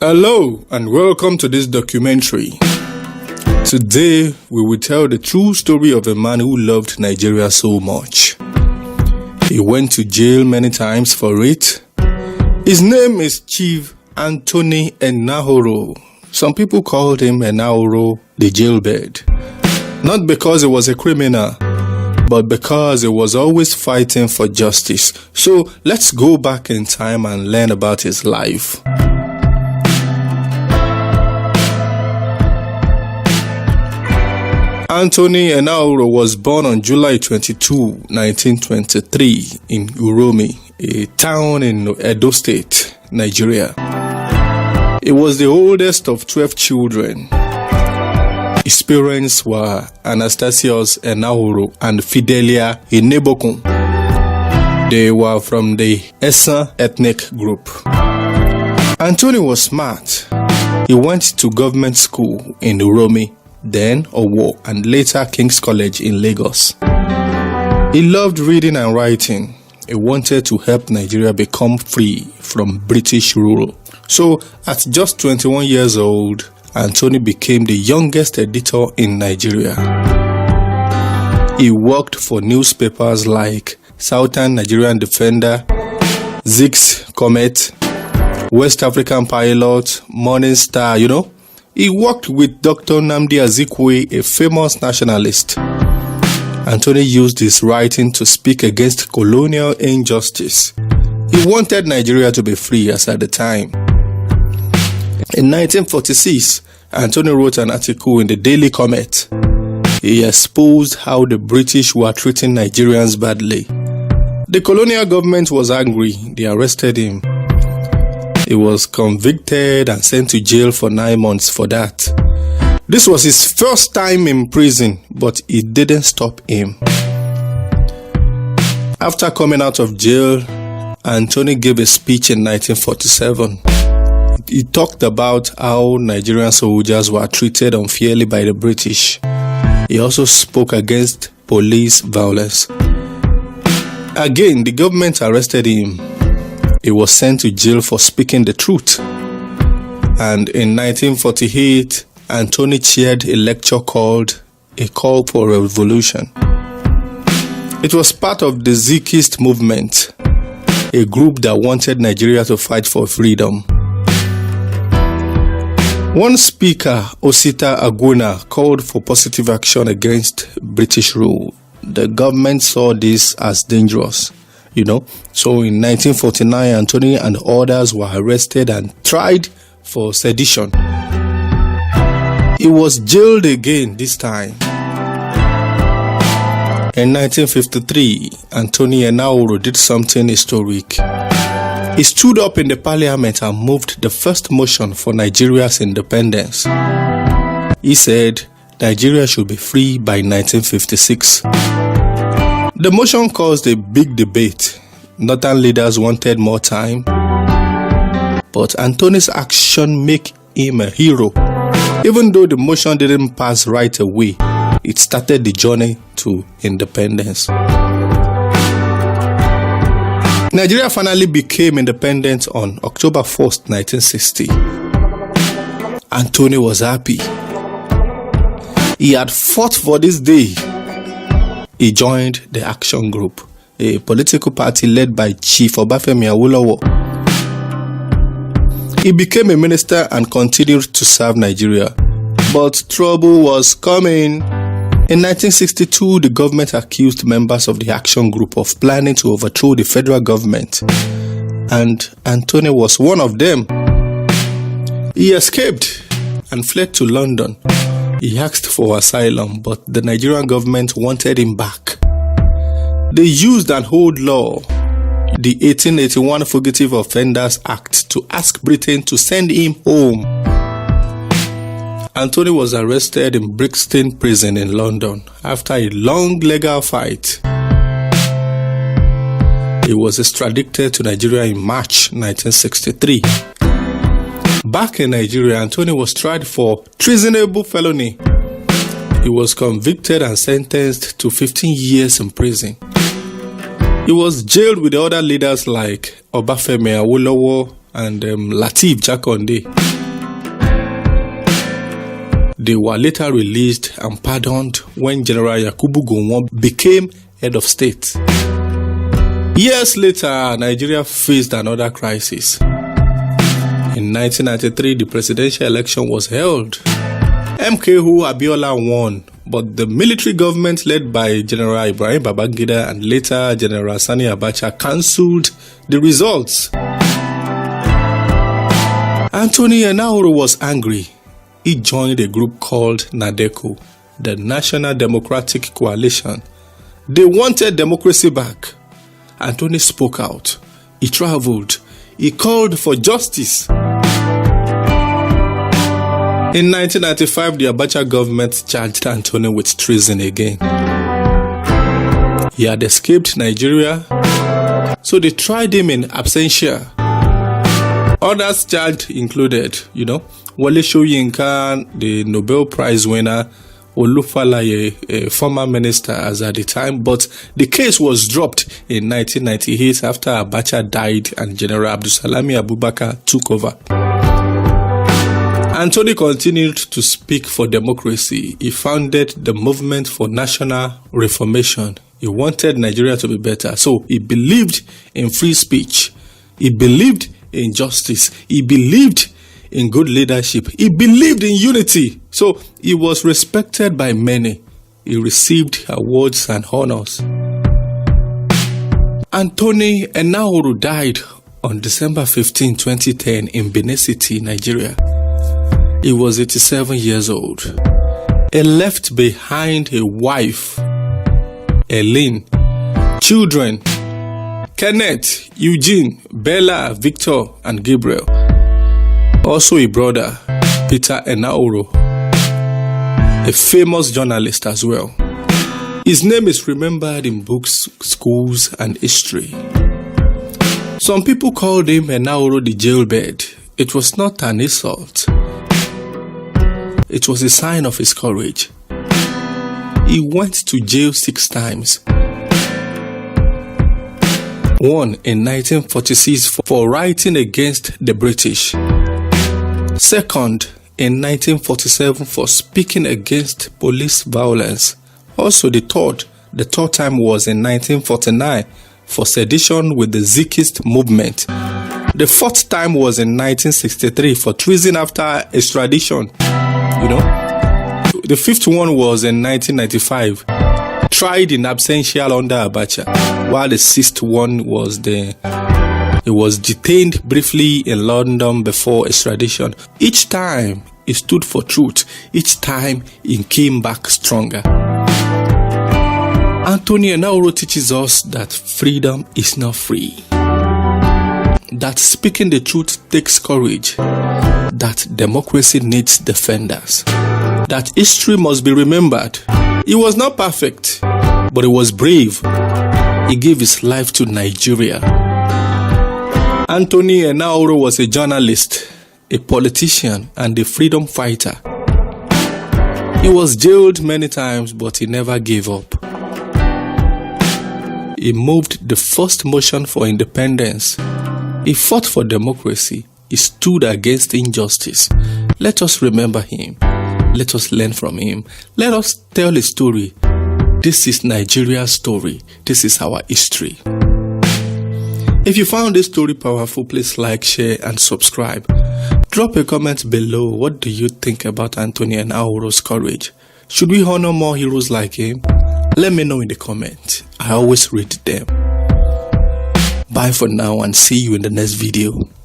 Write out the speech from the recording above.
Hello and welcome to this documentary. Today we will tell the true story of a man who loved Nigeria so much. He went to jail many times for it. His name is Chief Anthony Enahoro. Some people called him Enah0ro, the jailbird. Not because he was a criminal, but because he was always fighting for justice. So let's go back in time and learn about his life. Anthony Enahoro was born on July 22, 1923 in Uromi, a town in Edo State, Nigeria. He was the oldest of 12 children. His parents were Anastasius Enahoro and Fidelia Enebokun. They were from the Esa ethnic group. Anthony was smart. He went to government school in Uromi, then Owo, and later King's College in Lagos. He loved reading and writing. He wanted to help Nigeria become free from British rule. So, at just 21 years old, Anthony became the youngest editor in Nigeria. He worked for newspapers like Southern Nigerian Defender, Zikist, Comet, West African Pilot, Morning Star, He worked with Dr. Nnamdi Azikiwe, a famous nationalist. Anthony used his writing to speak against colonial injustice. He wanted Nigeria to be free as at the time. In 1946, Anthony wrote an article in the Daily Comet. He exposed how the British were treating Nigerians badly. The colonial government was angry. They arrested him. He was convicted and sent to jail for 9 months for that. This was his first time in prison, but it didn't stop him. After coming out of jail, Anthony gave a speech in 1947. He talked about how Nigerian soldiers were treated unfairly by the British. He also spoke against police violence. Again, the government arrested him. He was sent to jail for speaking the truth. And in 1948, Anthony chaired a lecture called A Call for Revolution. It was part of the Zikist movement, a group that wanted Nigeria to fight for freedom. One speaker, Osita Aguna, called for positive action against British rule. The government saw this as dangerous. So in 1949, Anthony and others were arrested and tried for sedition. He was jailed again this time. In 1953, Anthony Enahoro did something historic. He stood up in the parliament and moved the first motion for Nigeria's independence. He said Nigeria should be free by 1956. The motion caused a big debate. Northern leaders wanted more time, but Anthony's action made him a hero. Even though the motion didn't pass right away, it started the journey to independence. Nigeria finally became independent on October 1st, 1960. Anthony was happy. He had fought for this day. He joined the Action Group, a political party led by Chief Obafemi Awolowo. He became a minister and continued to serve Nigeria. But trouble was coming. In 1962, the government accused members of the Action Group of planning to overthrow the federal government. And Anthony was one of them. He escaped and fled to London. He asked for asylum, but the Nigerian government wanted him back. They used an old law, the 1881 Fugitive Offenders Act, to ask Britain to send him home. Anthony was arrested in Brixton Prison in London after a long legal fight. He was extradited to Nigeria in March 1963. Back in Nigeria, Anthony was tried for treasonable felony. He was convicted and sentenced to 15 years in prison. He was jailed with other leaders like Obafemi, Awolowo, and Lateef Jakonde. They were later released and pardoned when General Yakubu Gowon became head of state. Years later, Nigeria faced another crisis. In 1993, the presidential election was held. MKO Abiola won, but the military government led by General Ibrahim Babangida and later General Sani Abacha cancelled the results. Anthony Enahoro was angry. He joined a group called NADECO, the National Democratic Coalition. They wanted democracy back. Anthony spoke out. He traveled. He called for justice. In 1995, the Abacha government charged Anthony with treason again. He had escaped Nigeria, so they tried him in absentia. Others charged included, Wole Soyinka, the Nobel Prize winner, Falae, a former minister as at the time, but the case was dropped in 1998 after Abacha died and General Abdulsalami Abubakar took over. Anthony continued to speak for democracy. He founded the Movement for National Reformation. He wanted Nigeria to be better, so he believed in free speech. He believed in justice. He believed in good leadership. He believed in unity. So he was respected by many. He received awards and honors. Anthony Enahoro died on December 15, 2010 in Benin City, Nigeria. He was 87 years old. He left behind a wife, Eileen, children, Kenneth, Eugene, Bella, Victor, and Gabriel. Also a brother, Peter Enah0ro, a famous journalist as well. His name is remembered in books, schools, and history. Some people called him Enah0ro the jailbird. It was not an insult. It was a sign of his courage. He went to jail 6 times. One in 1946 for writing against the British. Second in 1947 for speaking against police violence. Also the third time was in 1949 for sedition with the Zikist movement. The 4th time was in 1963 for treason after extradition. The 5th one was in 1995, tried in absentia under Abacha, while the 6th one was he was detained briefly in London before extradition. Each time he stood for truth. Each time he came back stronger. Anthony Enahoro teaches us that freedom is not free. That speaking the truth takes courage. That democracy needs defenders. That history must be remembered. He was not perfect, but he was brave. He gave his life to Nigeria. Anthony Enahoro was a journalist, a politician, and a freedom fighter. He was jailed many times, but he never gave up. He moved the first motion for independence. He fought for democracy. He stood against injustice. Let us remember him. Let us learn from him. Let us tell his story. This is Nigeria's story. This is our history. If you found this story powerful, please like, share, and subscribe. Drop a comment below. What do you think about Anthony Enahoro's courage? Should we honor more heroes like him? Let me know in the comments. I always read them. Bye for now and see you in the next video.